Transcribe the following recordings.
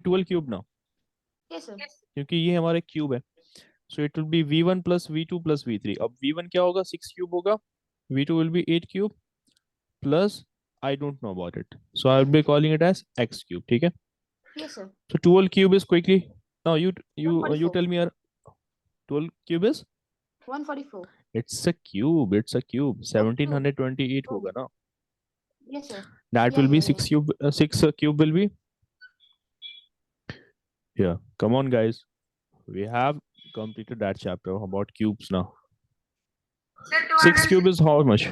12 cube now? Yes, sir. क्योंकि ये हमारा क्यूब है. So it will be v1 plus v2 plus v3. अब v1 क्या होगा? 6 cube होगा. v2 will be 8 cube plus I don't know about it. So I will be calling it as x cube. ठीक है? Yes, sir. So 12 cube is quickly. Now you 144. tell me, 12 cube is? 144. It's a cube. It's a cube. 1728 होगा ना? Yes, sir. That Yeah, will be yeah, 6 cube. 6 cube will be. Yeah. Come on, guys. We have completed that chapter about cubes now. 6 cube is how much?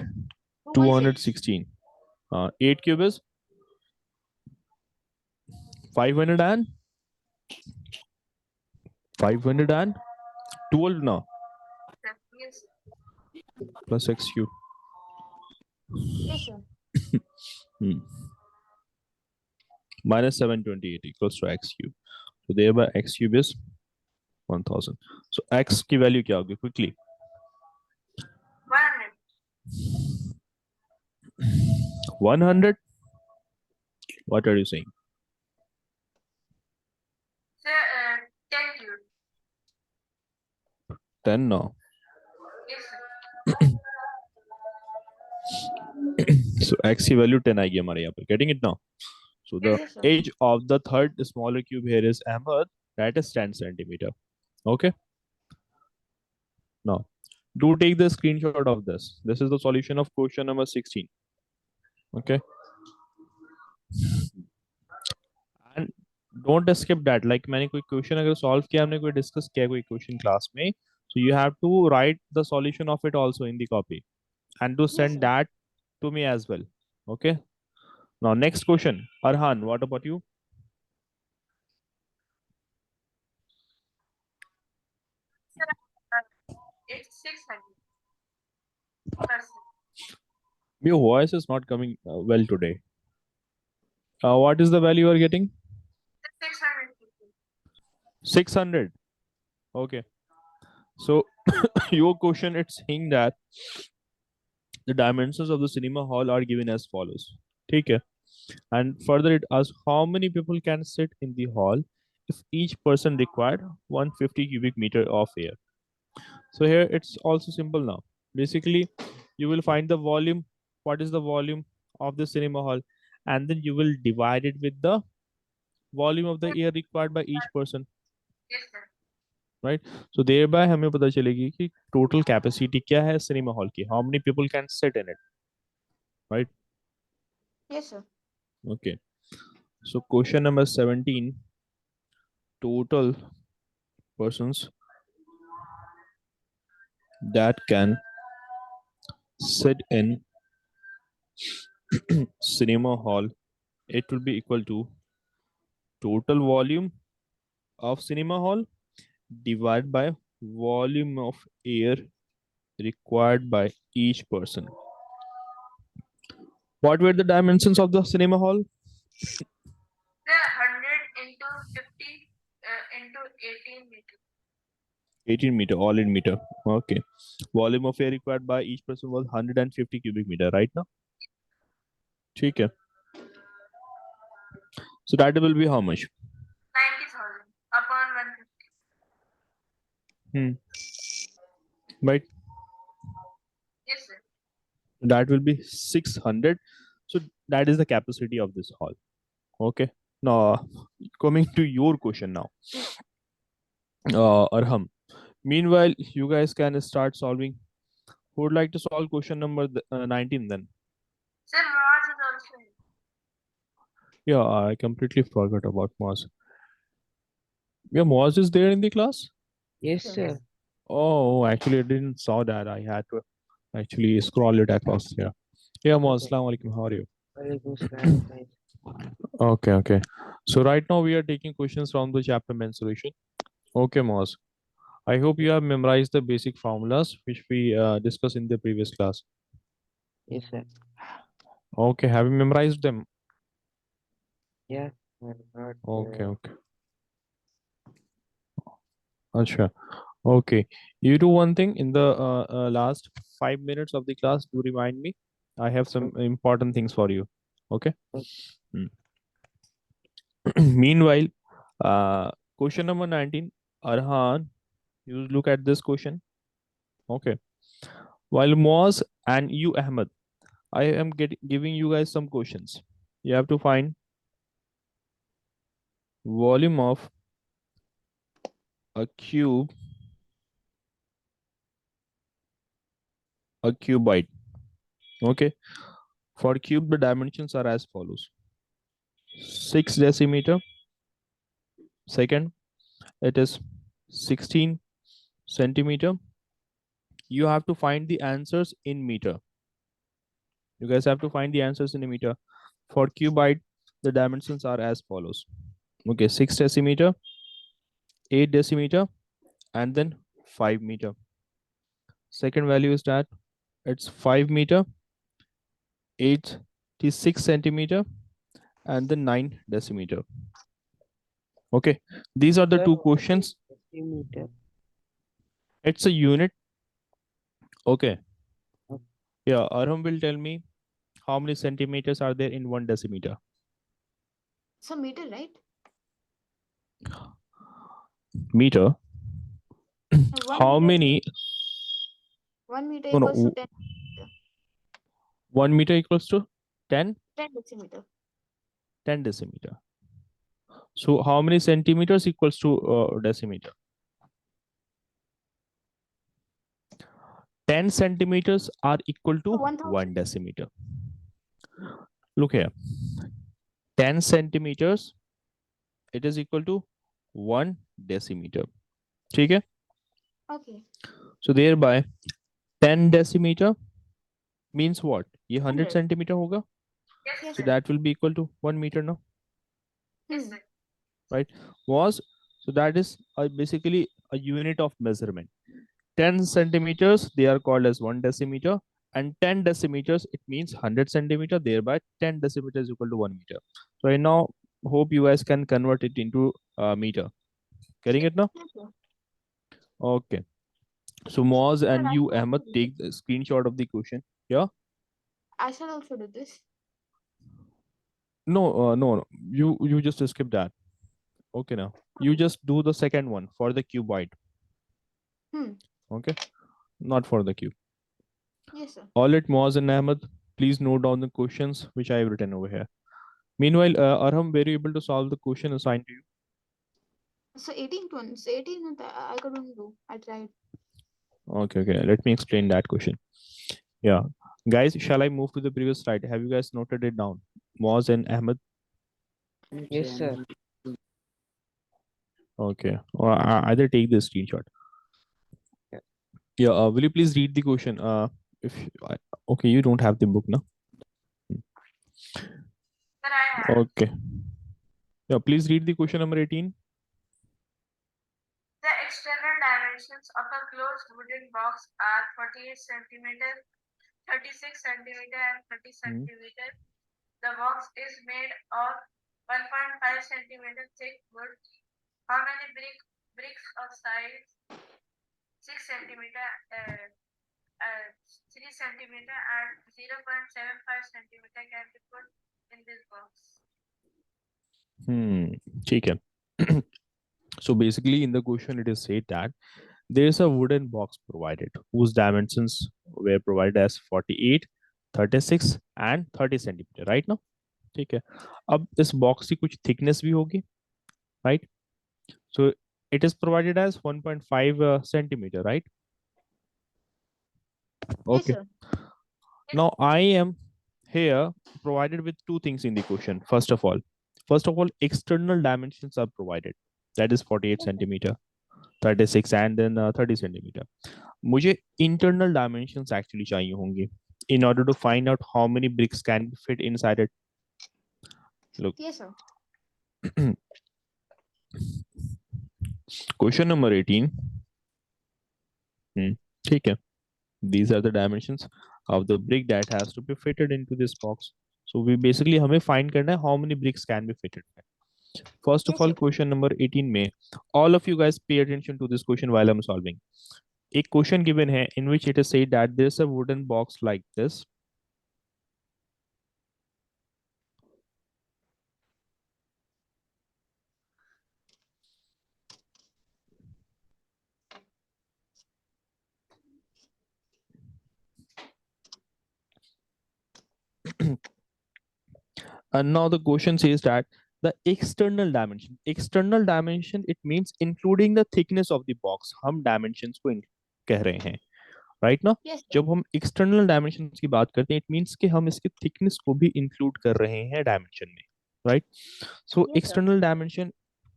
216. 8 cube is 500 and 512 now. Yes. Plus x cube. Yes, sir. Minus 728 equals to x cube. So thereby x cube is 1000. So x की value क्या होगी? Quickly. 100. What are you saying? Sir, 10 cube. 10 now. Yes, sir. So x की value 10 आएगी हमारे यहाँ पर. Getting it now? So the Yes, sir. age of the third smaller cube here is Ahmed. That is 10 centimeter. Okay. Now, do take the screenshot of this. This is the solution of question number 16. Okay. And don't skip that. Like मैंने कोई question अगर solve किया, हमने कोई discuss किया कोई question class में, so you have to write the solution of it also in the copy and to send that to me as well. Okay. Now next question. Arhan, what about you? Sir, it's 600. Your voice is not coming well today. What is the value you are getting? 650. 600. Okay. So your question, it's saying that the dimensions of the cinema hall are given as follows. Okay. And further it asks how many people can sit in the hall if each person required 150 cubic meter of air. So here it's also simple now. Basically, you will find the volume. What is the volume of the cinema hall? And then you will divide it with the volume of the air required by each person. Yes, sir. Right? So thereby हमें पता चलेगी कि total capacity क्या है cinema hall की. How many people can sit in it? Right? Yes, sir. Okay. So question number 17. Total persons that can sit in cinema hall, it will be equal to total volume of cinema hall divided by volume of air required by each person. What were the dimensions of the cinema hall? The 100 into 50 into 18 meter. 18 meter, all in meter. Okay. Volume of air required by each person was 150 cubic meter, right now? ठीक है. So that will be how much? 90,000 upon 150. Right. Yes, sir. That will be 600. So that is the capacity of this hall. Okay. Now coming to your question now. Arham. Meanwhile, you guys can start solving. Who would like to solve question number 19 then? Sir, Mars is also here. Yeah, I completely forgot about Moz. Yeah, Moz is there in the class? Yes, sir. Oh, actually, I didn't saw that. I had to actually scroll it across here. Yeah, Moz, Assalamu alaikum. How are you? Walaikum salam, sir. Okay. So right now we are taking questions from the chapter mensuration. Okay, Moz. I hope you have memorized the basic formulas which we discussed in the previous class. Yes, sir. Okay, have you memorized them? Yeah. Sir, but, Okay. Acha. Okay. You do one thing in the last 5 minutes of the class. Do remind me. I have some important things for you. Okay. Meanwhile, Question number 19. Arhan, you look at this question. Okay. While Moaz and you, Ahmed, I am giving you guys some questions. You have to find volume of a cube, a cuboid. Okay. For cube, the dimensions are as follows: 6 decimeter. Second, it is 16 centimeter. You have to find the answers in meter. You guys have to find the answers in a meter. For cuboid, the dimensions are as follows. Okay, 6 decimeter, 8 decimeter, and then 5 meter. Second value is that it's 5 meter, 86 centimeter, and then 9 decimeter. Okay, these are the Sir, two what is questions. decimeter? It's a unit. Okay. Okay. Yeah, Arham will tell me how many centimeters are there in 1 decimeter. So meter, right? Meter. One How meter, many? 1 meter No, equals to no. 10 meter. 1 meter equals to 10? 10 decimeter. 10 decimeter. So how many centimeters equals to decimeter? 10 centimeters are equal to 1000. 1 decimeter. Look here. 10 centimeters, it is equal to 1 decimeter. Okay? Okay. So thereby 10 decimeter means what? ये 100 100. centimeter होगा. Yes, Yes, So sir. that will be equal to 1 meter now. yes, Hmm. sir. Right? So that is basically a unit of measurement. 10 centimeters, they are called as 1 decimeter, and 10 decimeters, it means 100 centimeter, thereby 10 decimeters is equal to 1 meter. So I now hope you guys can convert it into meter. Getting it now? Yes, sir. Okay. So Moaz Sir, and I you, shall also Ahmed, do take the screenshot of the question. Yeah? I shall also do this. No. You just skip that. Okay now. You Okay. just do the second one for the cuboid. Hmm. Okay? Not for the cube. Yes, sir. All right, Moaz and Ahmed, please note down the questions which I have written over here. Meanwhile, Arham, were you able to solve the question assigned to you? So 18 twins. 18 I couldn't do. I tried. Okay. Let me explain that question. Yeah. Guys, shall I move to the previous slide? Have you guys noted it down? Moaz and Ahmed? Yes, sir. Okay. Or either take the screenshot. Yeah. Yeah. Will you please read the question? If okay, you don't have the book now. Sir, I have. Okay. Yeah. Please read the question number 18. The external dimensions of a closed wooden box are 48 centimeter, 36 centimeter, and 30 centimeter. The box is made of 1.5 centimeter thick wood. How many bricks of size 6 centimeter, 3 centimeter, and 0.75 centimeter can be put in this box? ठीक है. So basically, in the question, it is said that there is a wooden box provided whose dimensions were provided as 48, 36 and 30 centimeter. Right now, ठीक है. अब इस box की कुछ thickness भी होगी, right? So it is provided as 1.5 centimeter, right? Yes, Okay. sir. Now I am here provided with two things in the question. First of all, external dimensions are provided. That is 48 Yes, sir. centimeter, 36 and then 30 centimeter. मुझे internal dimensions actually चाहिए होंगे in order to find out how many bricks can be fit inside it. Look, Yes, sir. question number 18. ठीक है. These are the dimensions of the brick that has to be fitted into this box. So we basically हमें find करना है how many bricks can be fitted. First of Yes, all, sir. question number 18 में all of you guys pay attention to this question while I'm solving. A question given here in which it is said that there's a wooden box like this. And now the question says that the external dimension, it means including the thickness of the box. हम dimensions को कह रहे हैं, right ना? Yes, sir. जब हम external dimensions की बात करते हैं, it means कि हम इसके thickness को भी include कर रहे हैं dimension में, right? So Yes, sir. external dimension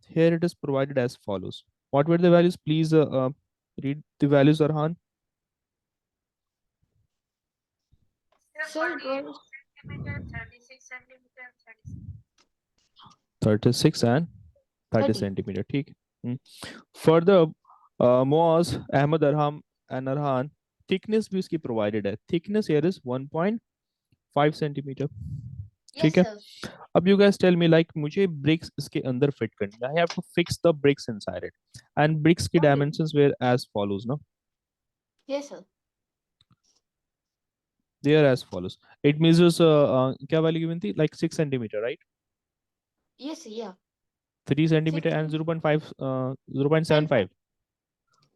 here it is provided as follows. What were the values? Please read the values, Arhan. Sir, it 48 was centimeter, 36 centimeter, 36 and 30 30. centimeter. ठीक. Further, Moaz, Ahmed, Arham and Arhan, thickness भी इसकी provided है. Thickness here is 1.5 centimeter. Yes, ठीक है. sir. अब you guys tell me, like मुझे bricks इसके अंदर fit करनी है. I have to fix the bricks inside it. And bricks की Okay. dimensions were as follows, no? Yes, sir. They are as follows. It measures क्या value given थी? Like 6 centimeter, right? Yes, sir. Yeah. 3 centimeter and 0.5, 0.75.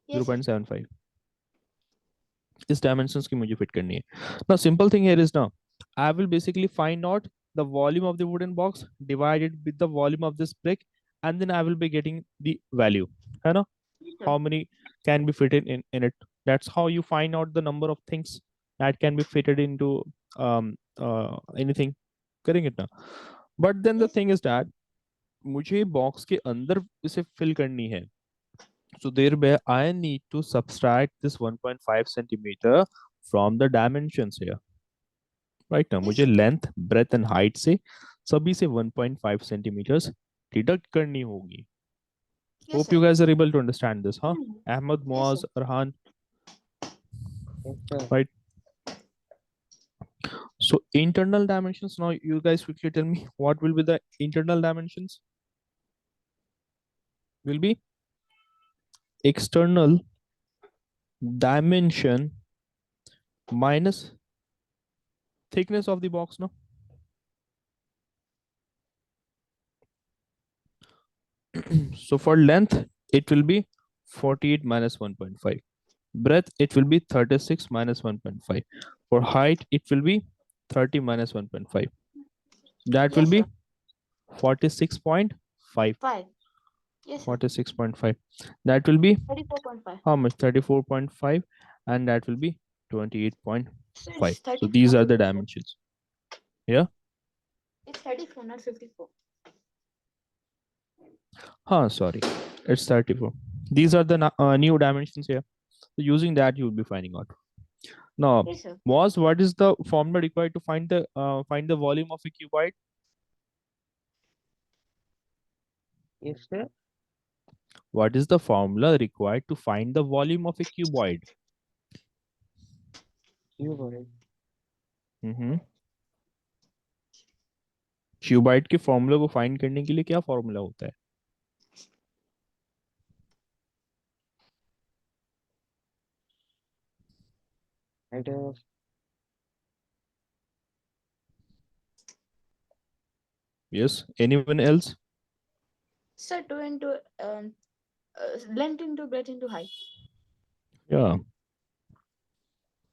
Yes, sir. 0.75. इस dimensions की मुझे fit करनी है. Now simple thing here is now I will basically find out the volume of the wooden box divided with the volume of this brick, and then I will be getting the value, है ना? Yes, sir. How many can be fitted in it. That's how you find out the number of things that can be fitted into anything. Getting it now? But then the Yes. thing is that मुझे box के अंदर इसे fill करनी है. So thereby I need to subtract this 1.5 centimeter from the dimensions here. Right now, Yes, मुझे sir. length, breadth and height से सभी से 1.5 centimeters deduct करनी होगी. Yes, Hope sir. you guys are able to understand this, huh? Ahmed, Yes, Moaz, sir. Arhan, Yes, sir. right? So internal dimensions. Now you guys quickly tell me what will be the internal dimensions. Will be external dimension minus thickness of the box, no? So for length, it will be 48 minus 1.5. Breadth, it will be 36 minus 1.5. For height, it will be 30 minus 1.5. That will Yes, be sir. 46.5. 5. Yes, sir. 46.5. That will be 34.5. how much? 34.5, and that will be 28.5. So it's So 34, these not are the 54. dimensions. Yeah. It's 34, not 54. Sorry, it's 34. These are the new dimensions here. So using that, you will be finding out. Now, Yes, sir. Moaz, what is the formula required to find the volume of a cuboid? Yes, sir. What is the formula required to find the volume of a cuboid? Cuboid. Cuboid के formula को find करने के लिए क्या formula होता है? It is Yes, anyone else? Sir, 2 into length into breadth into height. Yeah,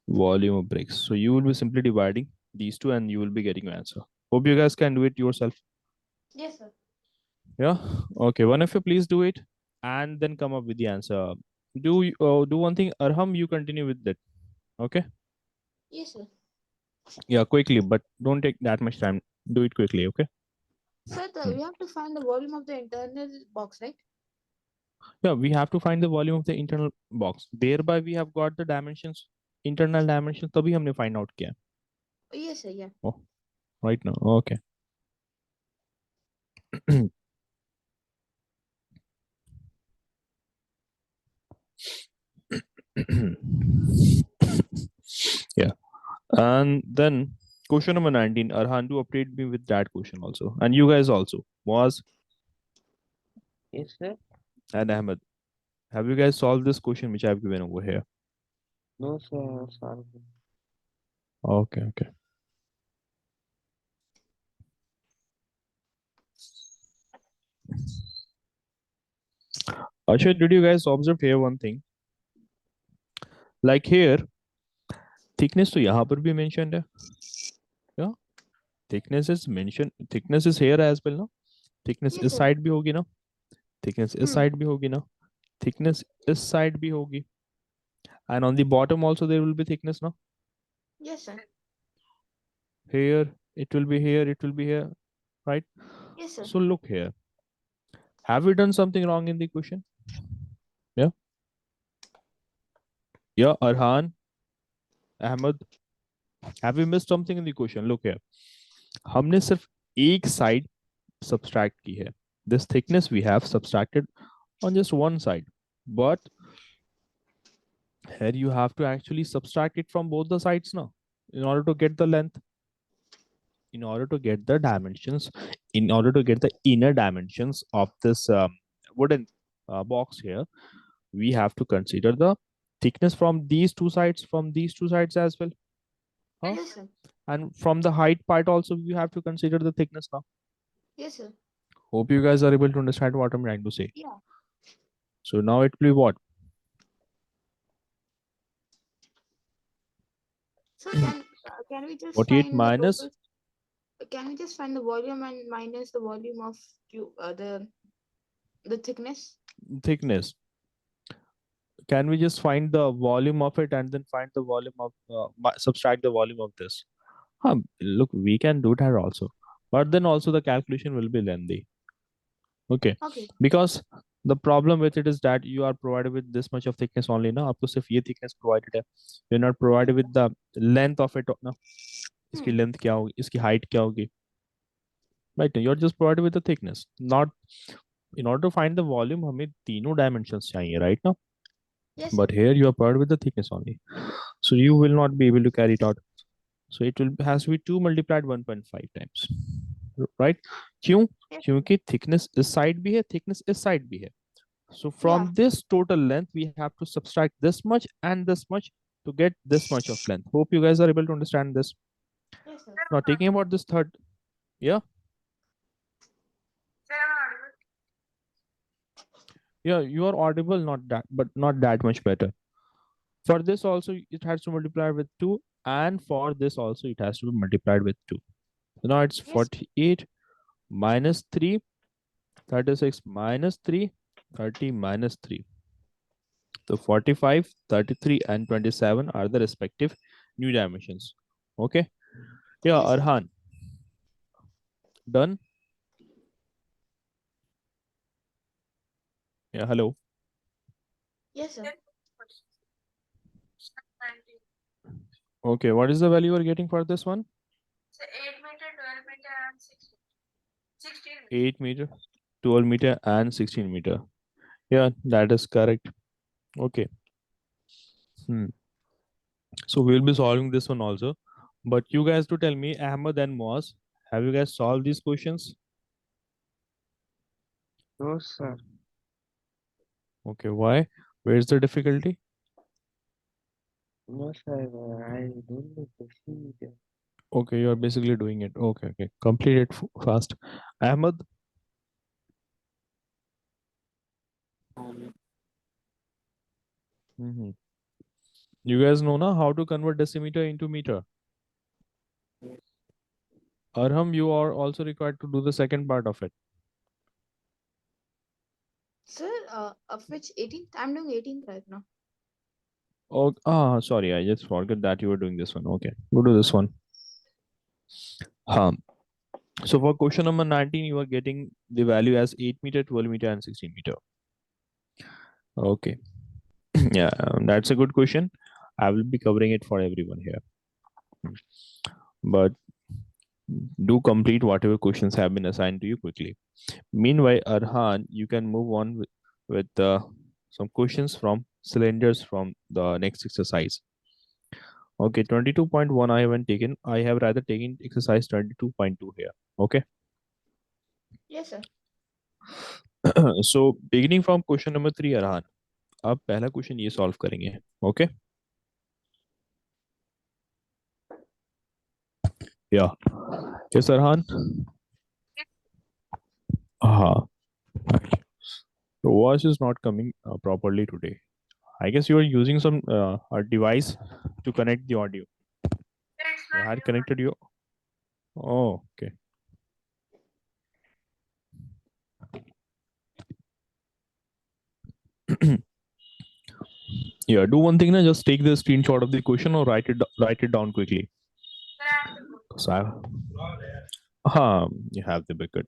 volume of bricks. So you will be simply dividing these two and you will be getting your answer. Hope you guys can do it yourself. Yes, sir. Yeah. Okay, one of you please do it and then come up with the answer. Do one thing, Arham, you continue with that. Okay. Yes, sir. Yeah, quickly, but don't take that much time. Do it quickly, okay? Sir, we have to find the volume of the internal box, right? Yeah, we have to find the volume of the internal box. Thereby we have got the dimensions, internal dimensions. तभी हमने find out किया. Oh, yes, sir. Yeah. Oh, right now. Okay. Yeah. And then question number 19, Arhan, do update me with that question also. And you guys also. Moaz yes, sir. and Ahmed. Have you guys solved this question which I've given over here? No, sir. Sorry. Okay, okay. Akshay, did you guys observe here one thing? Like here, thickness तो यहाँ पर भी mentioned है. Yeah. Thickness is mentioned. Thickness is here as well, no? Thickness Yes, इस sir. side भी होगी ना? Thickness इस Hmm. side भी होगी ना? Thickness इस side भी होगी. And on the bottom also there will be thickness, no? Yes, sir. Here it will be here. It will be here, right? Yes, sir. So look here. Have we done something wrong in the question? Yeah. Yeah, Arhan, Ahmed. Have we missed something in the question? Look here. हमने सिर्फ एक side subtract की है. This thickness we have subtracted on just one side. But here you have to actually subtract it from both the sides now in order to get the length, in order to get the dimensions, in order to get the inner dimensions of this wooden box here. We have to consider the thickness from these two sides as well. Huh? Yes, sir. And from the height part also we have to consider the thickness now. Yes, sir. Hope you guys are able to understand what I'm trying to say. Yeah. So now it will be what? So can we just 48 find the minus total? Can we just find the volume and minus the volume of the thickness? thickness. Can we just find the volume of it and then find the volume of subtract the volume of this? Look, we can do that also, but then also the calculation will be lengthy. Okay, Okay. because the problem with it is that you are provided with this much of thickness only ना, आपको सिर्फ ये thickness provided है. You're not provided with the length of it ना. इसकी Hmm. length क्या होगी, इसकी height क्या होगी, right? You're just provided with the thickness. Not in order to find the volume हमें तीनों dimensions चाहिए, right now. Yes, But sir. here you are provided with the thickness only, so you will not be able to carry it out. So it will has to be 2 multiplied 1.5 times, right? क्यों? Yes. क्योंकि thickness इस side भी है, thickness इस side भी है. So from Yeah. this total length, we have to subtract this much and this much to get this much of length. Hope you guys are able to understand this. Yes, sir. Now taking about this third, yeah, Sir, am I audible? yeah, you are audible, not that, but not that much better. For this also, it has to multiply with 2, and for this also, it has to be multiplied with 2. So now it's Yes. 48 minus 3, 36 minus 3, 30 minus 3. So 45, 33, and 27 are the respective new dimensions. Okay. Yeah, Yes, sir. Arhan. Done? Yeah, hello. Yes, sir. 90. Okay, what is the value you are getting for this one? So 8 meter, 12 meter, and 16 meter. 8 meter, 12 meter, and 16 meter. Yeah, that is correct. Okay. So we'll be solving this one also. But you guys to tell me, Ahmed and Moaz, have you guys solved these questions? No, sir. Okay, why? Where's the difficulty? No, sir. I don't know the procedure. Okay, you're basically doing it. Okay, okay. Complete it fast. Ahmed, you guys know now how to convert decimeter into meter. Arham, you are also required to do the second part of it. Sir, of which 18th? I'm doing 18th right now. Oh, sorry, I just forgot that you were doing this one. Okay, go to this one. So for question number 19, you are getting the value as 8 meter, 12 meter, and 16 meter. Okay. Yeah, that's a good question. I will be covering it for everyone here. But do complete whatever questions have been assigned to you quickly. Meanwhile, Arhan, you can move on with some questions from cylinders from the next exercise. Okay, 22.1 I haven't taken. I have rather taken exercise 22.2 here. Okay. Yes, sir. So beginning from question number 3, Arhan, आप पहला question ये solve करेंगे. Okay. Yeah. Yes, Arhan. Your voice is not coming properly today. I guess you are using some a device to connect the audio. It's I not had you. connected you. Oh, okay. Yeah, do one thing now, just take the screenshot of the question or write it down quickly. Sir, I have the book. So you have the big good.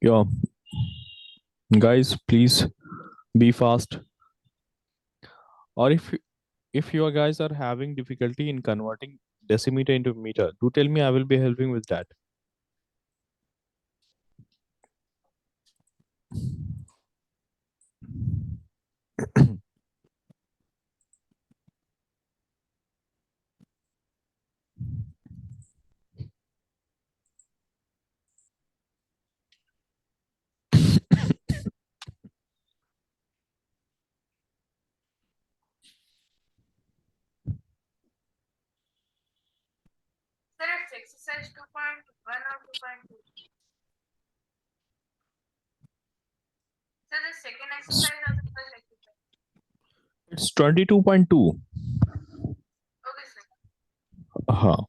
Yeah, guys, please be fast. Or if you guys are having difficulty in converting decimeter into meter, do tell me, I will be helping with that. Sir, it's exercise 2.1 or 2.2. Sir, the second exercise or the first exercise? It's 22.2. Okay, sir. Uh-huh.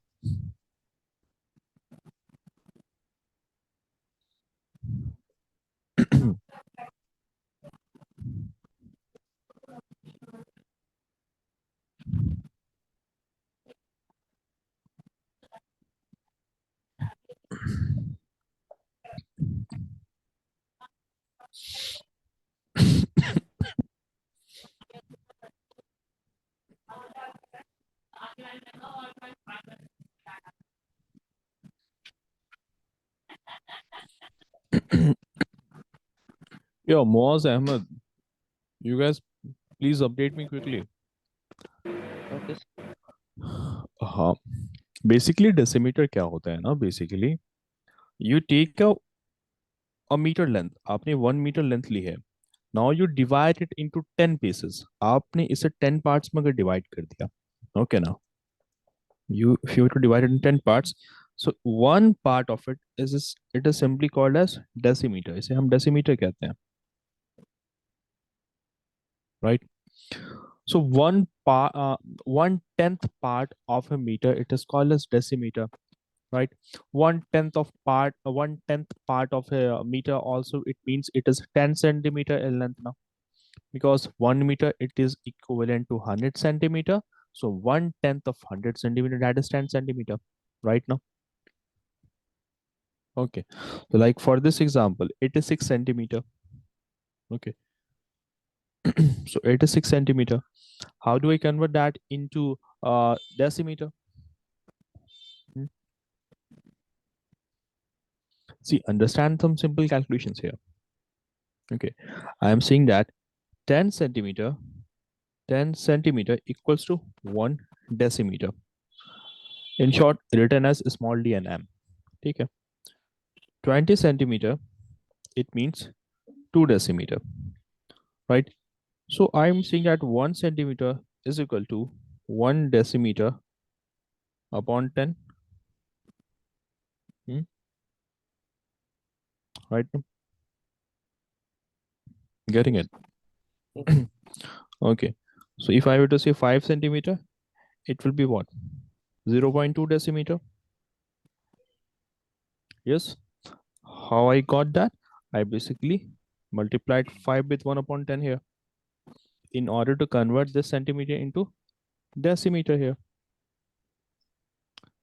Yo, Moaz Ahmed, you guys please update me quickly. Okay, sir. हाँ, basically decimeter क्या होता है ना, basically you take a meter length, आपने 1 meter length ली है, now you divide it into 10 pieces, आपने इसे 10 parts में अगर divide कर दिया, okay now you if you were to divide it in 10 parts, so one part of it is simply called as decimeter, इसे हम decimeter कहते हैं, right? So one tenth part of a meter, it is called as decimeter, right? One tenth part of a meter also, it means it is 10 centimeter in length now, because 1 meter it is equivalent to 100 centimeter. So one tenth of 100 centimeter, that is 10 centimeter, right now. Okay, so like for this example, 86 centimeter. Okay, so 86 centimeter. How do I convert that into decimeter? Hmm. See, understand some simple calculations here. Okay, I am saying that 10 centimeter 10 centimeter equals to 1 decimeter. In short, written as small d and m. Okay. 20 centimeter, it means 2 decimeter, right? So I'm saying that 1 centimeter is equal to 1 decimeter upon 10. Hmm, right? Getting it? Yes. Okay. So if I were to say 5 centimeter, it will be what? 0.2 decimeter. Yes. How I got that? I basically multiplied 5 with 1 upon 10 here in order to convert this centimeter into decimeter here,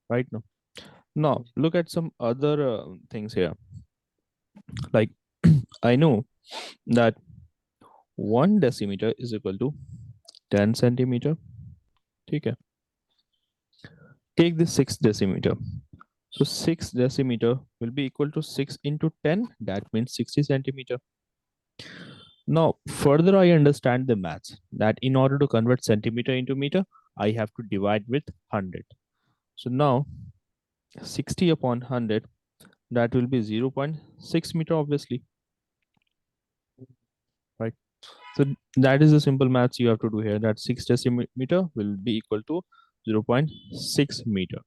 right? Now Yes. look at some other things here. Like I know that 1 decimeter is equal to 10 centimeter. Okay. Take this 6 decimeter. So 6 decimeter will be equal to 6 into 10. That means 60 centimeter. Now further I understand the maths that in order to convert centimeter into meter, I have to divide with 100. So now 60 upon 100, that will be 0.6 meter, obviously, right? So that is the simple maths you have to do here, that 6 decimeter will be equal to 0.6 meter.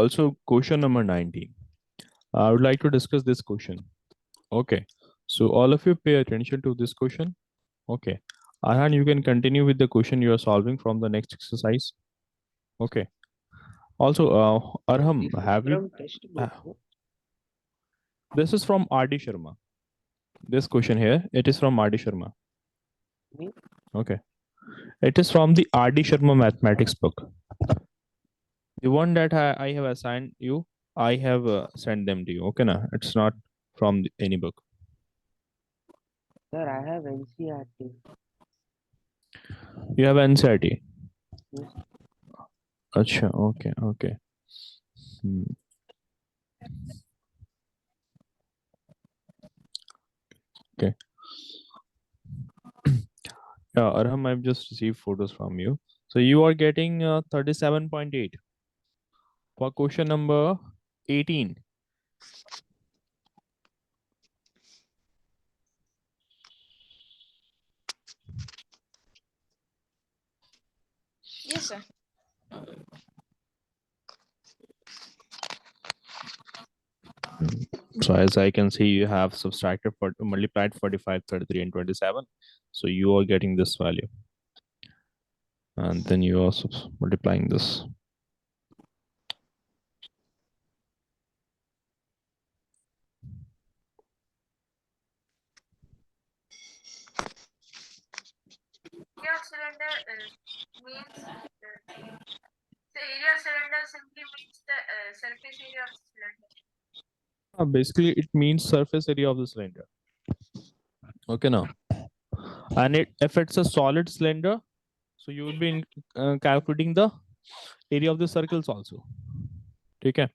Also, question number 19. I would like to discuss this question. Okay. So all of you pay attention to this question. Okay. Arhan, you can continue with the question you are solving from the next exercise. Okay. Also, Arham, This is have you? from textbook. No? This is from R.D. Sharma. This question here, it is from R.D. Sharma. Me? Okay. It is from the R.D. Sharma mathematics book. The one that I have assigned you, I have sent them to you. Okay, na? It's not from any book. Sir, I have NCRT. You have NCRT. Yes. Acha, okay, okay. Okay. Yeah, Arham, I've just received photos from you. So you are getting 37.8 for question number 18. Yes, sir. So as I can see, you have subtracted for multiplied 45, 33, and 27. So you are getting this value. And then you are multiplying this. Area of cylinder means the area of cylinder simply means the surface area of cylinder. Basically, it means surface area of the cylinder. Okay, now. And if it's a solid cylinder, so you will be calculating the area of the circles also. Okay.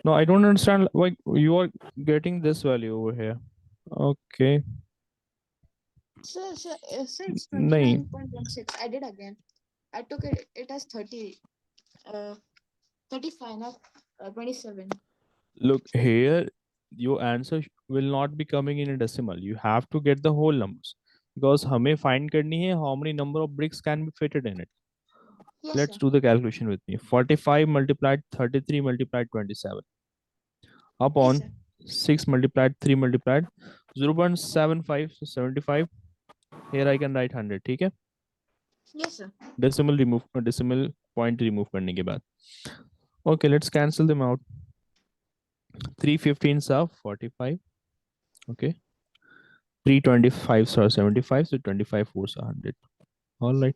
No, I don't understand why you are getting this value over here. Okay. Sir, it's Nahin. 29.16. I did again. I took it as 30. 35, not 27. Look here, your answer will not be coming in a decimal. You have to get the whole numbers because हमें find करनी है how many number of bricks can be fitted in it. Yes, Let's sir. do the calculation with me. 45 multiplied 33 multiplied 27 Yes, upon sir. 6 multiplied 3 multiplied 0.75, so 75. Here I can write 100. ठीक है? Yes, sir. Decimal point remove करने के बाद. Okay, let's cancel them out. 3 15s are 45. Okay. 3 25s are 75. So 25 4s are 100. All right.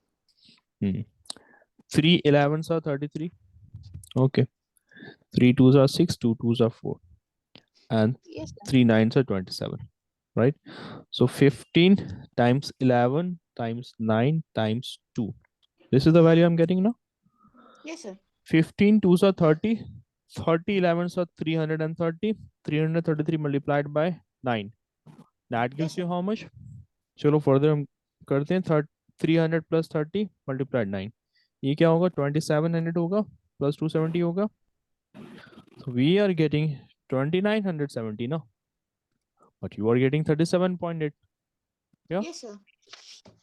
3 11s are 33. Okay. 3 2s are 6. 2 2s are 4. And Yes, sir. 3 9s are 27. Right. So 15 times 11 times 9 times 2. This is the value I'm getting now. Yes, sir. 15 2s are 30. 30 11s are 330. 333 multiplied by 9. That Yes, gives sir. you how much? चलो further हम करते हैं 300 plus 30 multiplied 9. ये क्या होगा? 2700 होगा plus 270 होगा. So we are getting 2970 now. But you are getting 37.8. Yeah? Yes, sir.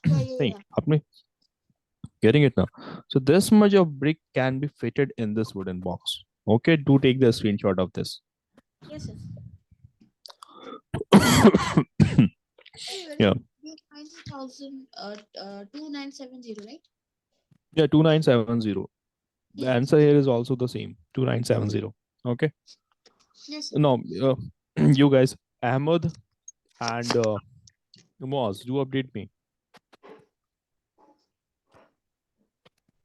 Yeah, yeah, Hey, yeah. आपने getting it now. So this much of brick can be fitted in this wooden box. Okay, do take the screenshot of this. Yes, sir. Yeah. 2970, right? Yeah, 2970. The Yes, answer here is also the same, 2970. Okay. yes, sir. No, you guys, Ahmed and Moaz, do update me.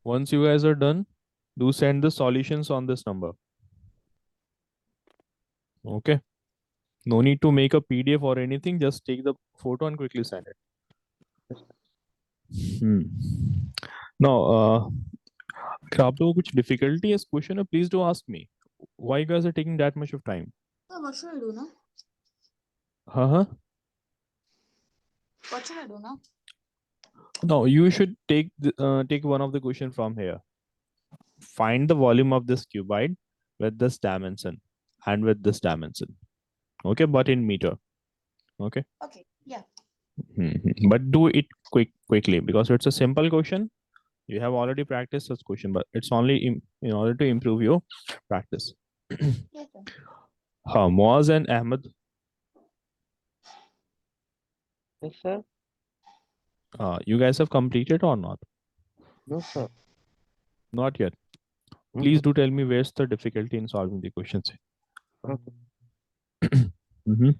Once you guys are done, do send the solutions on this number. Okay. No need to make a PDF or anything. Just take the photo and quickly send it. Now, अगर आप लोगों को कुछ difficulty is question, please do ask me. Why you guys are taking that much of time? So what should I do now? Uh-huh. What should I do now? No, you should take one of the question from here. Find the volume of this cuboid with this dimension and with this dimension. Okay, but in meter. Okay. Okay, yeah. But do it quickly because it's a simple question. You have already practiced such question, but it's only in order to improve your practice. Yes, sir. Moaz and Ahmed, Yes, sir. you guys have completed or not? No, sir. Not yet. Mhm. Please do tell me where's the difficulty in solving the questions. Okay. Mhm.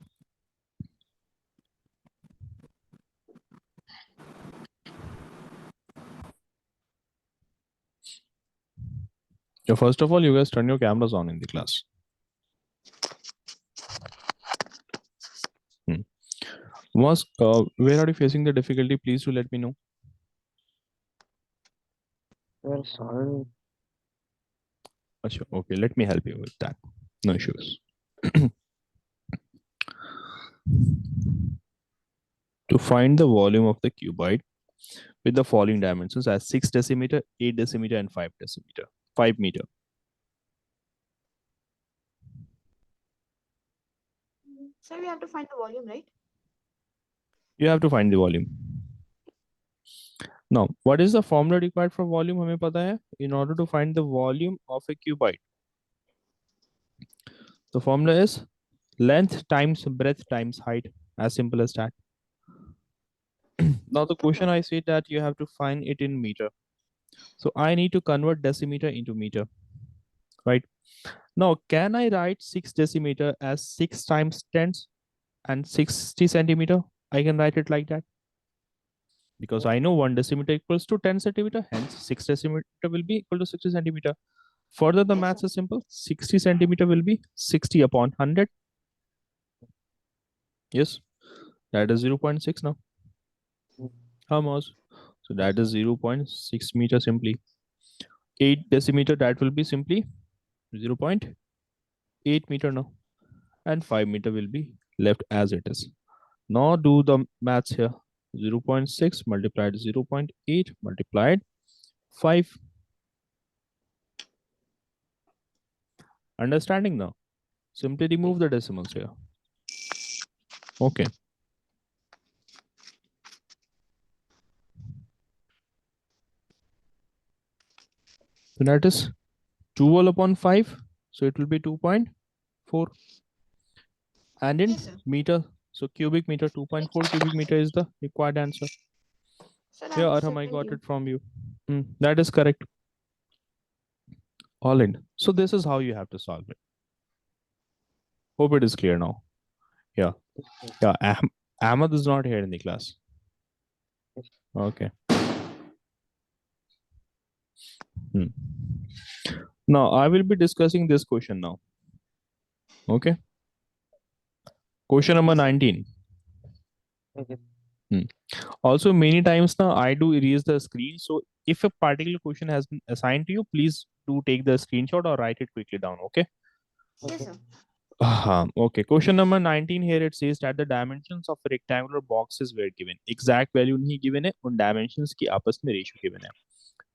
So first of all, you guys turn your cameras on in the class. Moaz, where are you facing the difficulty? Please do let me know. Well, sorry. Achha, okay, let me help you with that. No issues. To find the volume of the cuboid with the following dimensions as 6 decimeter, 8 decimeter, and 5 decimeter, 5 meter. So we have to find the volume, right? You have to find the volume. Now, what is the formula required for volume? हमें पता है. In order to find the volume of a cuboid, the formula is length times breadth times height. As simple as that. Now the question I said that you have to find it in meter. So I need to convert decimeter into meter, right? Now, can I write 6 decimeter as 6 times 10 and 60 centimeter? I can write it like that because I know 1 decimeter equals to 10 centimeter. Hence, 6 decimeter will be equal to 60 centimeter. Further, the Yes, maths sir. is simple. 60 centimeter will be 60 upon 100. Yes, that is 0.6 now. How much? So that is 0.6 meter simply. 8 decimeter, that will be simply 0.8 meter now. And 5 meter will be left as it is. Now do the maths here. 0.6 multiplied 0.8 multiplied 5. Understanding now? Simply remove the decimals here. Okay. So that is 12 upon 5. So it will be 2.4. And in Yes, sir. meter, so cubic meter, 2.4 cubic meter is the required answer. So Yeah, that's Arham, I got 17. it from you. That is correct. All in. So this is how you have to solve it. Hope it is clear now. Yeah. Yeah. Ahmad is not here in the class. Okay. Now I will be discussing this question now. Okay. Question number 19. Okay. Also, many times now I do erase the screen. So if a particular question has been assigned to you, please do take the screenshot or write it quickly down. Okay. Yes, sir. Okay. Question number 19 here it says that the dimensions of a rectangular boxes were given. Exact value नहीं given है, उन dimensions की आपस में ratio given है.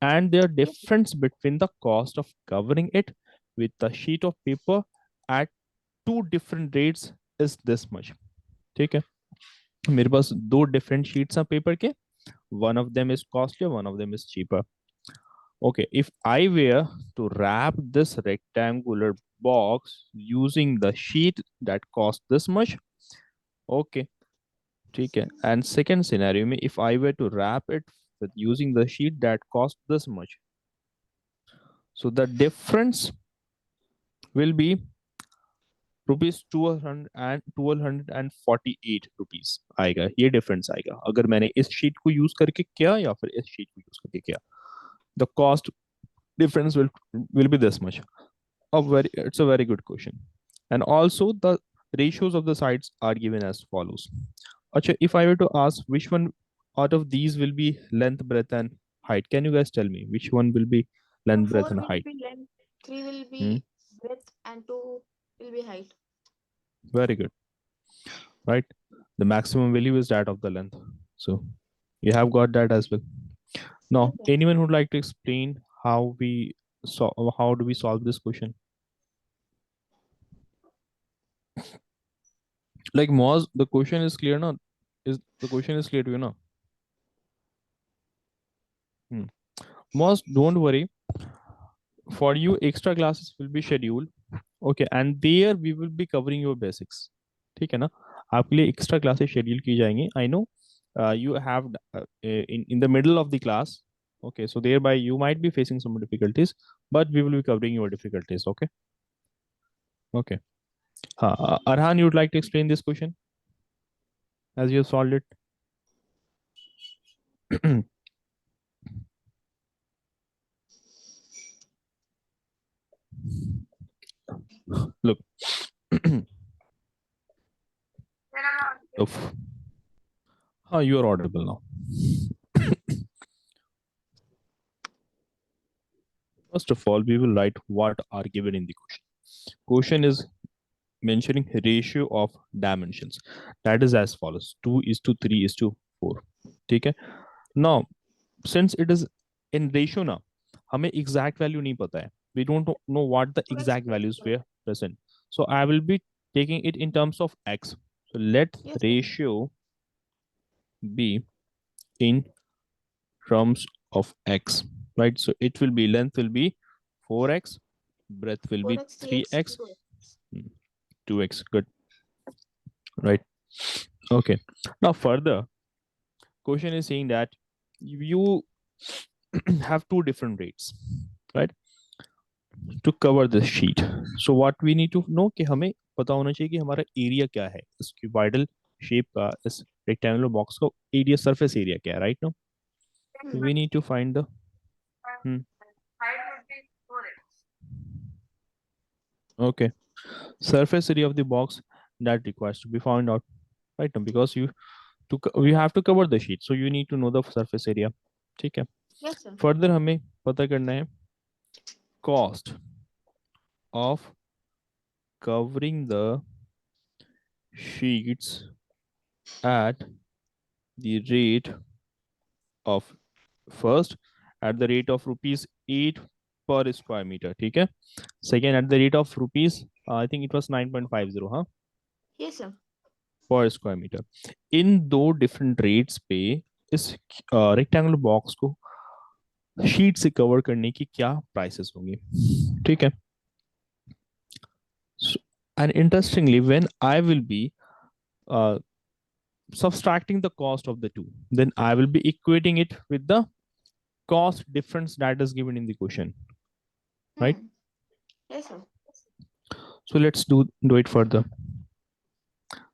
And their difference between the cost of covering it with a sheet of paper at 2 different rates is this much. ठीक है. मेरे पास 2 different sheets हैं paper के. One of them is costlier, one of them is cheaper. Okay, if I were to wrap this rectangular box using the sheet that cost this much, okay, ठीक है. And second scenario में if I were to wrap it with using the sheet that cost this much, so the difference will be rupees 1248 rupees आएगा. ये difference आएगा अगर मैंने इस sheet को यूज करके किया या फिर इस शीट को यूज करके किया. The cost difference will be this much. It's a very good question. And also the ratios of the sides are given as follows. Acha, if I were to ask which one out of these will be length, breadth, and height, can you guys tell me which one will be So length, 4 breadth, and will height? be length, 3 will be Hmm? breadth, and 2 will be height. Very good. Right? The maximum value is that of the length. So you have got that as well. Now, Yes, sir. anyone would like to explain how how do we solve this question? Like Moz, the question is clear now. Is the question is clear to you now? Most don't worry, for you extra classes will be scheduled. Okay, and there we will be covering your basics. ठीक है ना, आपके लिए extra classes schedule की जाएंगी. I know you have in the middle of the class. Okay, so thereby you might be facing some difficulties, but we will be covering your difficulties. Okay. Okay. Arhan, you would like to explain this question as you have solved it? Look. Oof. You are audible now. First of all, we will write what are given in the question. Question is mentioning ratio of dimensions. That is as follows: 2:3:4. ठीक है? Now, since it is in ratio now, हमें exact value नहीं पता है. We don't know what the exact values were present. So I will be taking it in terms of x. So let Yes, sir. ratio be in terms of x, right? So it will be, length will be 4x, breadth will be 4x, 3x, 2x. 2x. Good, right? Okay. Now further, question is saying that you have two different rates, right, to cover this sheet. So what we need to know कि हमें पता होना चाहिए कि हमारा area क्या है इस क्यूबॉइडल शेप का, इस रेक्टेंगुलर बॉक्स का एरिया, सरफेस एरिया क्या है, right? No, we need to find the Height would be 4x. okay, surface area of the box that requires to be found out, right? Now, because we have to cover the sheet, so you need to know the surface area. ठीक है? Yes, sir. Further हमें पता करना है cost of covering the sheets at the rate of, first at the rate of rupees 8 per square meter. ठीक है? Second at the rate of rupees I think it was 9.50, हाँ, Yes, sir. पर square metre. इन दो different rates पे इस rectangular box को sheet से cover करने की क्या प्राइसेस होंगी? ठीक है? And interestingly when I will be subtracting the cost of the two, then I will be equating it with the cost difference that is given in the question, right? Yes, sir. So let's do it further.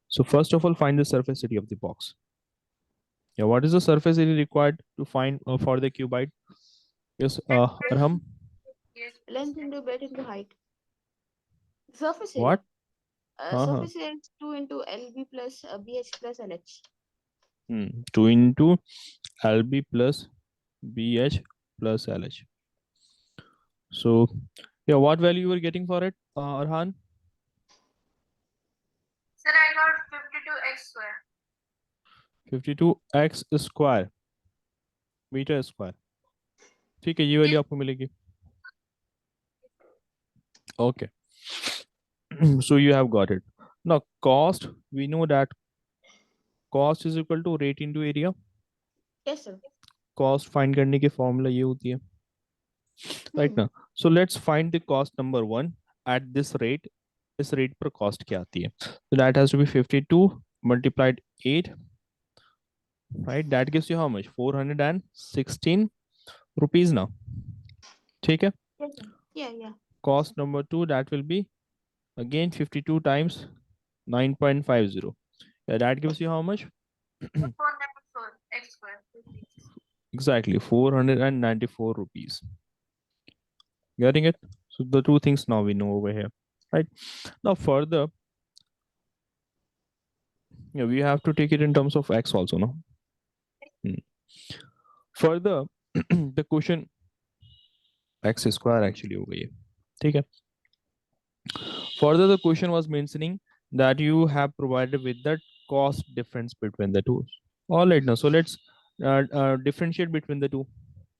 So first of all, find the surface area of the box. Yeah, what is the surface area required to find for the cuboid? Yes, Arham. Yes. Length into breadth into height. Surface area. What? Uh-huh. Surface area is 2 into LB plus BH plus LH. 2 into LB plus BH plus LH. So, yeah, what value you were getting for it, Arhan? Sir, I got 52x square. 52x square meter square. ठीक है, ये value आपको मिलेगी. Okay. So you have got it. Now cost, we know that cost is equal to rate into area. Yes, sir. Cost find करने की formula ये होती है, right now. So let's find the cost number one at this rate. इस rate पर cost क्या आती है? So that has to be 52 multiplied 8, right? That gives you how much? 416 rupees now. ठीक है? Yes, sir. Yeah. Cost number two, that will be again 52 times 9.50. Yeah, that gives you how much? 494x square. Exactly, 494 rupees. Getting it? So the two things now we know over here, right? Now further, yeah, we have to take it in terms of x also, no? Further, the question x square actually over here. ठीक है? Further, the question was mentioning that you have provided with the cost difference between the two. All right, now so let's differentiate between the two.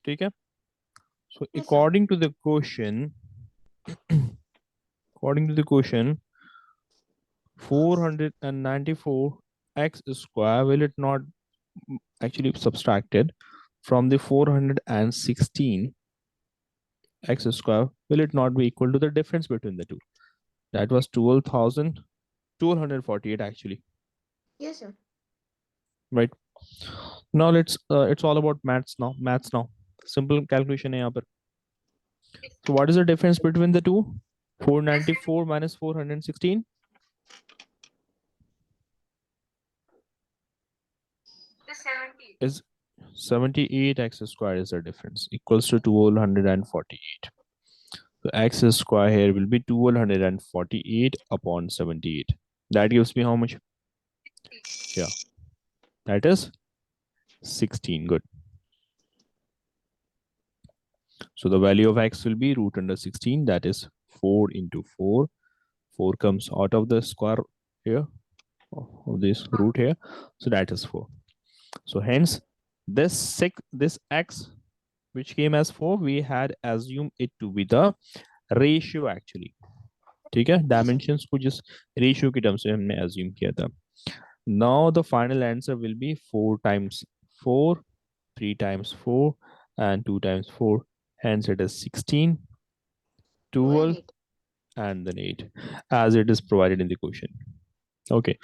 ठीक है? So Yes, sir. according to the question, 494 x square, will it not actually subtracted? from the 416 x square, will it not be equal to the difference between the two? That was 12,248 actually, Yes, sir. right? Now it's all about maths now. Simple calculation hai yahan par. So what is the difference between the two? 494 minus 416 The 70. is 78 x square is the difference, equals to 1248. So x square here will be 1248 upon 78. That gives me how much? Yeah, that is 16. Good. So the value of x will be root under 16. That is 4 into 4. 4 comes out of the square here of this root here. So that is 4. So hence this x which came as 4, we had assumed it to be the ratio actually. ठीक है, dimensions को जिस ratio के terms में हमने assume किया था. Now the final answer will be 4 times 4, 3 times 4, and 2 times 4. Hence it is 16, 12, 8. and then 8, as it is provided in the question. Okay.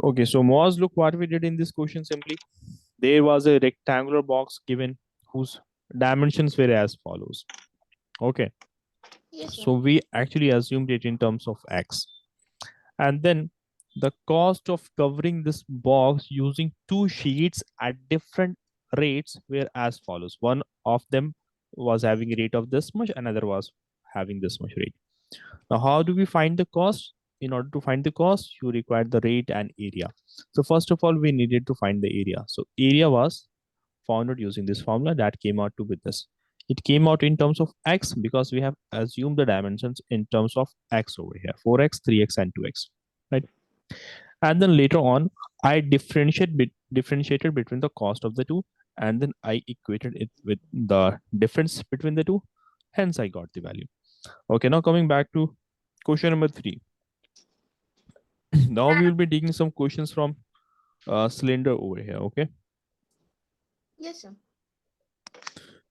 Okay, so Moaz, look what we did in this question simply. There was a rectangular box given whose dimensions were as follows. Okay. Yes, sir. So we actually assumed it in terms of x. And then the cost of covering this box using 2 sheets at different rates were as follows. One of them was having a rate of this much, another was having this much rate. Now, how do we find the cost? In order to find the cost, you require the rate and area. So first of all, we needed to find the area. So area was found out using this formula that came out to be this. It came out in terms of x because we have assumed the dimensions in terms of x over here, 4x, 3x, and 2x, right? And then later on, I differentiated between the cost of the two, and then I equated it with the difference between the two. Hence, I got the value. Okay, now coming back to question number 3. Now we will be taking some questions from cylinder over here. Okay. Yes, sir.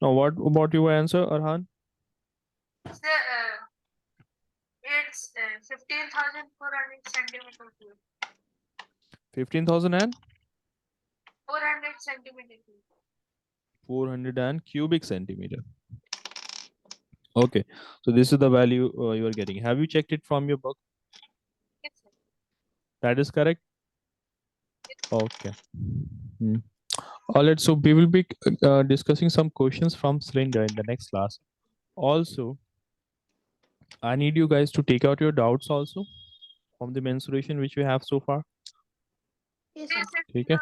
Now, what about your answer, Arhan? So, it's 15,400 centimeter cube. 15,000 and 400 centimeter cube. 400 and cubic centimeter. Okay, so this is the value you are getting. Have you checked it from your book? Yes, sir. That is correct. Okay. All right, so we will be discussing some questions from cylinder in the next class. Also, I need you guys to take out your doubts also from the mensuration which we have so far. Yes, sir. Okay.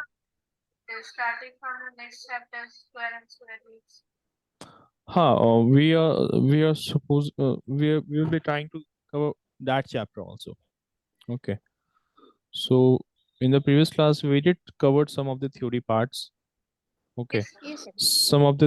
Starting from the next chapter, square and square roots. We are supposed we will be trying to cover that chapter also. Okay. So in the previous class we did covered some of the theory parts. Okay. Yes, sir. Some of the